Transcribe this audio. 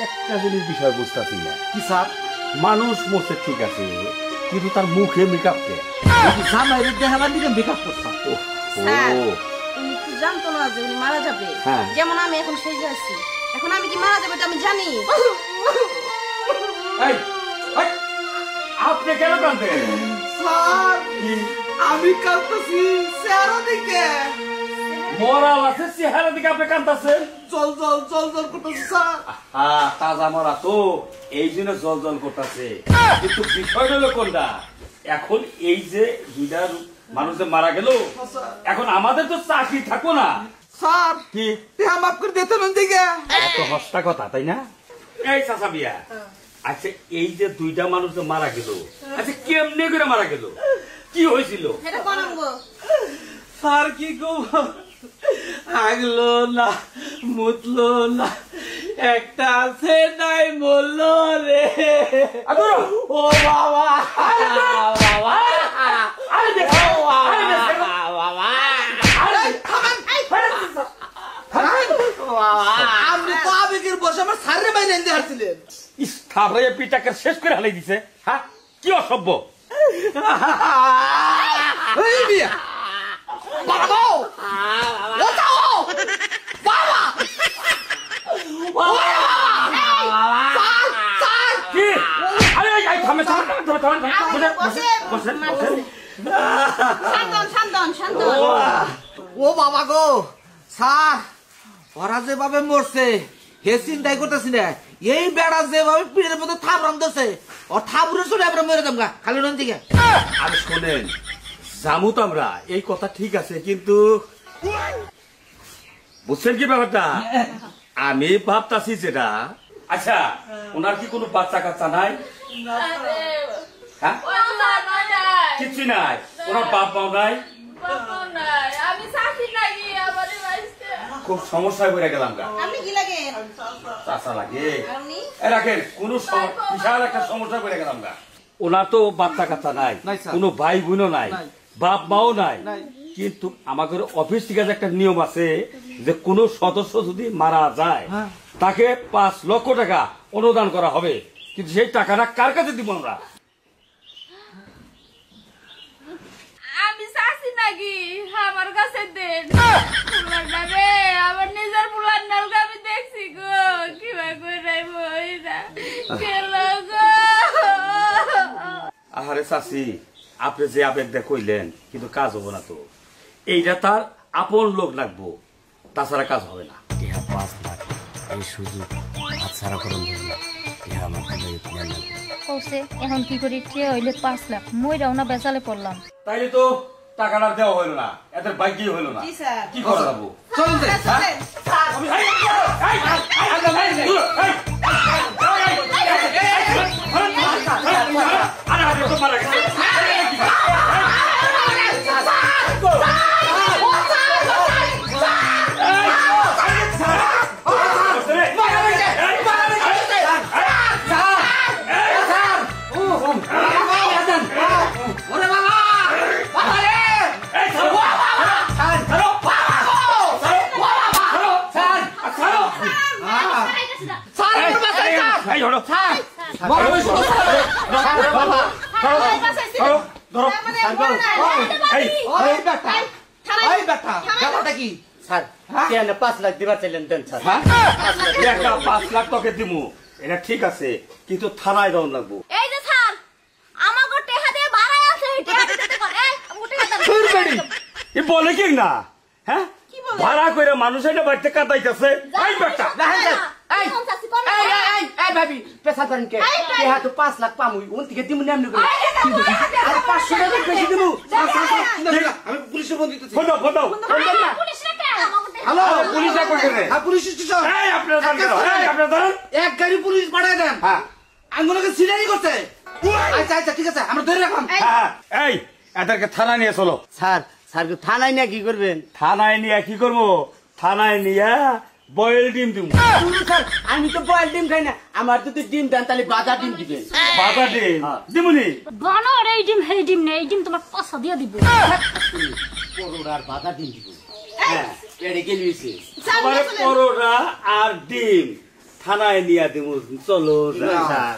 একটা জিনিস বিষয় বুঝতেছি না কি স্যার? মানুষ মরছে ঠিক আছে, কিন্তু তার মুখে মেকআপ কে? জামাইরে দেখাবার দিকে মেকআপ করতাম। উনি কি জানতো না যে উনি মারা যাবে? যেমন আমি এখন সেই যাচ্ছি, এখন আমি কি মারা যাবে এটা আমি জানি। আপনি কেন কাঁদতেন? স্যার আমি কাঁদতেছি চেহারা দিকে। মরাল আছে চেহারা দিকে আপনি কাঁদতেছেন? জল জল জল জল করতেছে স্যার। তাজা মরা তো এই জন্য জল জল করতেছে, কিন্তু বিষয় হলো কোনটা, এখন এই যে হিডার মানুষ মারা গেল, এখন আমাদের তো চাকরি থাকবো না। স্যার কি মাফ করে দিতেন দিকে? এত হস্তা কথা তাই না? এই চাচা বিয়া, আচ্ছা এই যে দুইটা মানুষ মারা গেল, আচ্ছা কেমনে করে মারা গেল, কি হয়েছিল? স্যার কি গো, আগলো না মুতলো না, একটা আছে নাই বললো রে। ও বাবা বাবা আপনি তো আবেগের বসে আমার সারে বাইরে এনে হারছিলেন। পিটাকে শেষ করে হালাই দিছে। হ্যাঁ কি অসভ্য! ও বাবা গো স্যার, ওরা যেভাবে মরছে হে চিন্তাই করতেছি না, এই বেড়া যেভাবে পিঠের মধ্যে থাপড়াম দিচ্ছে ও থাপড়ে চলে আমরা মরে যাবো খালি নন দিকে। আরে শোনেন, জামু তো আমরা, এই কথা ঠিক আছে, কিন্তু বুঝছেন কি ব্যাপারটা? আমি ভাবতাছি যেটা, আচ্ছা ওনার কি কোনো বাচ্চা কাচ্চা নাই? কিচ্ছু নাই, ওনার বাপ মাও নাই? খুব সমস্যায় পড়ে গেলাম। চাচা লাগে রাখেন, কোন বিশাল একটা সমস্যা পড়ে গেলাম। ওনার তো বাচ্চা কাচ্চা নাই, কোনো ভাই বোনও নাই, বাপ মাও নাই, কিন্তু আমাদের অফিস থেকে একটা নিয়ম আছে যে কোন সদস্য যদি মারা যায় তাকে 5 লক্ষ টাকা অনুদান করা হবে, কিন্তু সেই টাকাটা কার কাছে দিব আমরা? আমি চাচ্ছি নাকি আমার কাছে দেন, আমার নিজের পুলার নালকে আমি দেখছি গো কিভাবে আহারে চাচি, আপনি যে আবেগটা কইলেন, কিন্তু কাজ হবো না তো। এইটা তার আপন লোক লাগবো, তাছাড়া কাজ হবে না। 5 লাখ এই সুযোগ হাতছাড়া করুন না, আমার এখন কি করি? হইলে 5 লাখ মই রাওনা বেচালে পড়লাম, তাইলে তো টাকাটা দেওয়া হইল না, এদের বাইকই হইল না, কি করা যাবো? ঠিক আছে, কিন্তু থানায় দেওয়া লাগবো। বলে কি না, হ্যাঁ ভাড়া করে মানুষ এটা বাড়িতে কাটাইতেছে। ভাবি পেশা করেন কে? 5 লাখ পামুই ওন থেকে দিমু নেমনি করে 500 টাকা বেশি দিমু। আমি পুলিশে ফোন দিতেছি। ফোন দাও, ফোন দাও। হ্যালো পুলিশ কই করে? হ্যাঁ পুলিশ স্টেশন। এই আপনারা জানেন, এই আপনারা জানেন, এক গাড়ি পুলিশ পাঠায় দেন। হ্যাঁ আঙ্গুলকে সিলারি করতে। আচ্ছা আচ্ছা ঠিক আছে, আমরা ধরে রাখলাম। হ্যাঁ এই এদেরকে থানায় নিয়ে চলো। স্যার থানায় নিয়ে কি করবেন? থানায় নিয়ে কি করবো? থানায় নিয়ে বয়েল ডিম দিব। স্যার আমি তো বয়েল ডিম খাই না, আমার তো ডিম দেন, তাহলে বাজার ডিম দিবেন। বাজার ডিম দিবনি? বানর এই ডিম হেই ডিম নেই, এই ডিম তোমার পয়সা দিয়ে দিব। পরোড়ার বাজার ডিম দিব। হ্যাঁ এড়ে গেলিছে তোমার পরোটা আর ডিম থানায় নিয়ে দেবো চলো স্যার